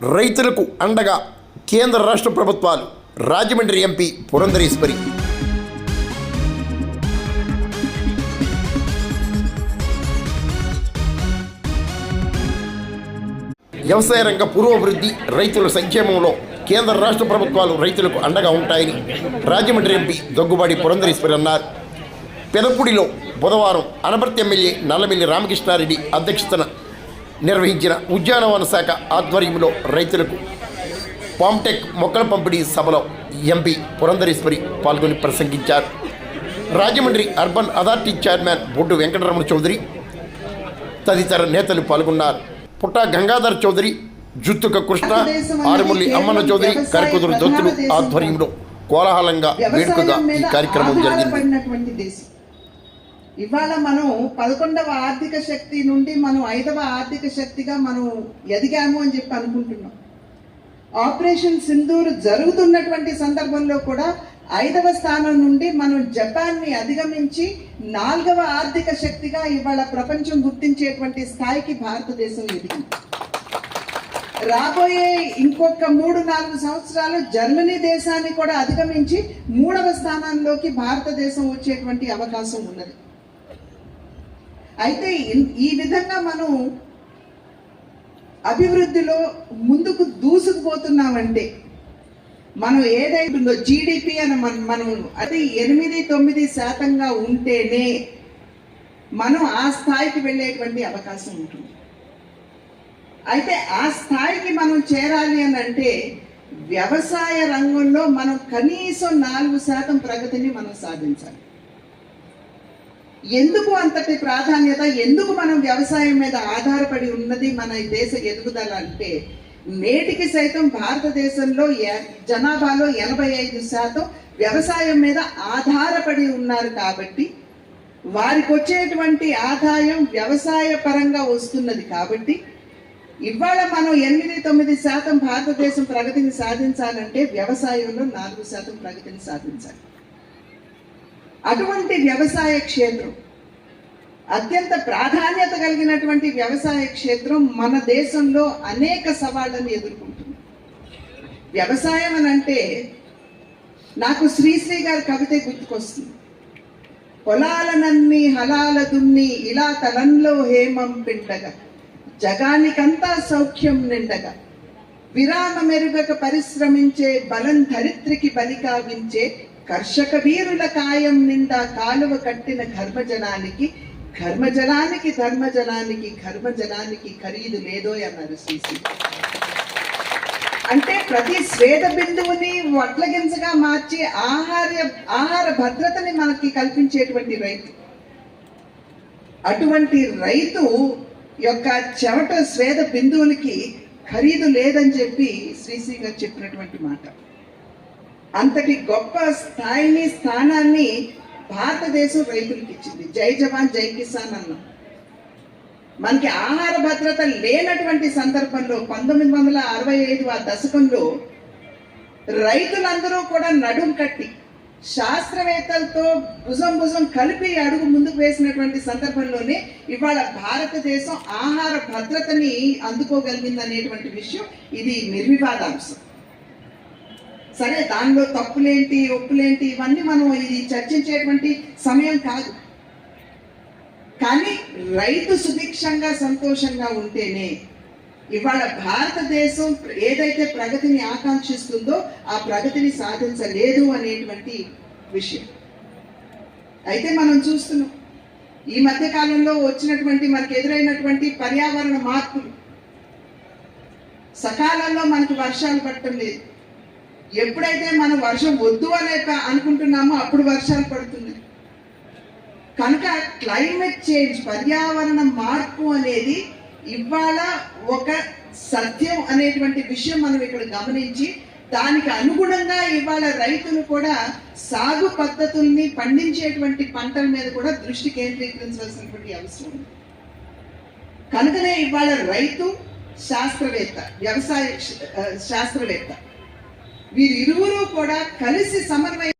రైతులకు అండగా కేంద్ర రాష్ట్ర ప్రభుత్వాలు. రాజమండ్రి ఎంపీ పురంధరేశ్వరి. వ్యవసాయ రంగ పురోభివృద్ధి, రైతుల సంక్షేమంలో కేంద్ర రాష్ట్ర ప్రభుత్వాలు రైతులకు అండగా ఉంటాయని రాజమండ్రి ఎంపీ దగ్గుబాటి పురంధరేశ్వరి అన్నారు. పెదపూడిలో బుధవారం అనపర్తి ఎమ్మెల్యే నల్లమిల్లి రామకృష్ణారెడ్డి అధ్యక్షతన నిర్వహించిన ఉద్యానవన శాఖ ఆధ్వర్యంలో రైతులకు పామ్టెక్ మొక్కల పంపిణీ సభలో ఎంపీ పురంధరేశ్వరి పాల్గొని ప్రసంగించారు. రాజమండ్రి అర్బన్ అథారిటీ చైర్మన్ బొడ్డు వెంకటరమణ చౌదరి తదితర నేతలు పాల్గొన్నారు. పుట్టా గంగాధర్ చౌదరి, జుత్తుక కృష్ణ, ఆరుముల్లి అమ్మన్న చౌదరి, కరికుదురు దత్తులు ఆధ్వర్యంలో కోలాహలంగా వేడుకగా ఈ కార్యక్రమం జరిగింది. ఇవాళ మనం 11వ ఆర్థిక శక్తి నుండి మనం 5వ ఆర్థిక శక్తిగా మనం ఎదిగాము అని చెప్పి అనుకుంటున్నాం. ఆపరేషన్ సింధూర్ జరుగుతున్నటువంటి సందర్భంలో కూడా 5వ స్థానం నుండి మనం జపాన్ని అధిగమించి 4వ ఆర్థిక శక్తిగా ఇవాళ ప్రపంచం గుర్తించేటువంటి స్థాయికి భారతదేశం ఎదిగింది. రాబోయే ఇంకొక 3-4 సంవత్సరాలు జర్మనీ దేశాన్ని కూడా అధిగమించి 3వ స్థానంలోకి భారతదేశం వచ్చేటువంటి అవకాశం ఉన్నది. అయితే ఈ విధంగా మనం అభివృద్ధిలో ముందుకు దూసుకుపోతున్నామంటే మనం ఏదైతుందో జీడిపి అని మనం అది 8-9% ఉంటేనే మనం ఆ స్థాయికి వెళ్ళేటువంటి అవకాశం ఉంటుంది. అయితే ఆ స్థాయికి మనం చేరాలి అని అంటే వ్యవసాయ రంగంలో మనం కనీసం 4% ప్రగతిని మనం సాధించాలి. ఎందుకు అంతటి ప్రాధాన్యత, ఎందుకు మనం వ్యవసాయం మీద ఆధారపడి ఉన్నది మన దేశ ఎదుగుదల అంటే, నేటికి సైతం భారతదేశంలో జనాభాలో 85% వ్యవసాయం మీద ఆధారపడి ఉన్నారు. కాబట్టి వారికి వచ్చేటువంటి ఆదాయం వ్యవసాయ పరంగా వస్తున్నది. కాబట్టి ఇవాళ మనం 8-9% భారతదేశం ప్రగతిని సాధించాలంటే వ్యవసాయంలో 4% ప్రగతిని సాధించాలి. అటువంటి వ్యవసాయ క్షేత్రం, అత్యంత ప్రాధాన్యత కలిగినటువంటి వ్యవసాయ క్షేత్రం మన దేశంలో అనేక సవాళ్లను ఎదుర్కొంటుంది. వ్యవసాయం అని అంటే నాకు శ్రీశ్రీ గారి కవిత గుర్తుకొస్తుంది. పొలాలనన్నీ హలాల దున్ని ఇలా తలంలో హేమం పిండగా, జగానికంతా సౌఖ్యం నిండగా, విరామ మెరుగక పరిశ్రమించే బలం ధరిత్రికి బలి కావించే కర్షక వీరుల కాయం నిండా కాలువ కట్టిన ఘర్మజనానికి ధర్మజనానికి ఖరీదు లేదో అన్నారు శ్రీశ్రీ. అంటే ప్రతి స్వేద బిందువుని వడ్లగింజగా మార్చి ఆహార భద్రతని మనకి కల్పించేటువంటి రైతు, అటువంటి రైతు యొక్క చెమట స్వేద బిందువులకి ఖరీదు లేదని చెప్పి శ్రీశ్రీ గారు చెప్పినటువంటి మాట. అంతటి గొప్ప స్థానాన్ని భారతదేశం రైతులకు ఇచ్చింది. జై జవాన్ జై కిసాన్ అన్నాం. మనకి ఆహార భద్రత లేనటువంటి సందర్భంలో 1965 ఆ దశకంలో రైతులందరూ కూడా నడుం కట్టి శాస్త్రవేత్తలతో భుజం కలిపి అడుగు ముందుకు వేసినటువంటి సందర్భంలోనే ఇవాళ భారతదేశం ఆహార భద్రతని అందుకోగలిగింది అనేటువంటి విషయం ఇది నిర్వివాదాంశం. సరే, దానిలో తప్పులేంటి ఒప్పులేంటి ఇవన్నీ మనం ఇది చర్చించేటువంటి సమయం కాదు. కానీ రైతు సుభిక్షంగా సంతోషంగా ఉంటేనే ఇవాళ భారతదేశం ఏదైతే ప్రగతిని ఆకాంక్షిస్తుందో ఆ ప్రగతిని సాధించలేదు అనేటువంటి విషయం. అయితే మనం చూస్తున్నాం ఈ మధ్య కాలంలో వచ్చినటువంటి మనకు ఎదురైనటువంటి పర్యావరణ మార్పులు. సకాలంలో మనకు వర్షాలు పడటం లేదు. ఎప్పుడైతే మనం వర్షం వద్దు అనే అనుకుంటున్నామో అప్పుడు వర్షాలు పడుతున్నాయి. కనుక క్లైమేట్ చేంజ్, పర్యావరణ మార్పు అనేది ఇవాళ ఒక సత్యం అనేటువంటి విషయం మనం ఇక్కడ గమనించి దానికి అనుగుణంగా ఇవాళ రైతులు కూడా సాగు పద్ధతుల్ని పండించేటువంటి పంటల మీద కూడా దృష్టి కేంద్రీకరించవలసినటువంటి అవసరం ఉంది. కనుకనే ఇవాళ రైతు శాస్త్రవేత్త, వ్యవసాయ శాస్త్రవేత్త వీరిరువురు కూడా కలిసి సమన్వయం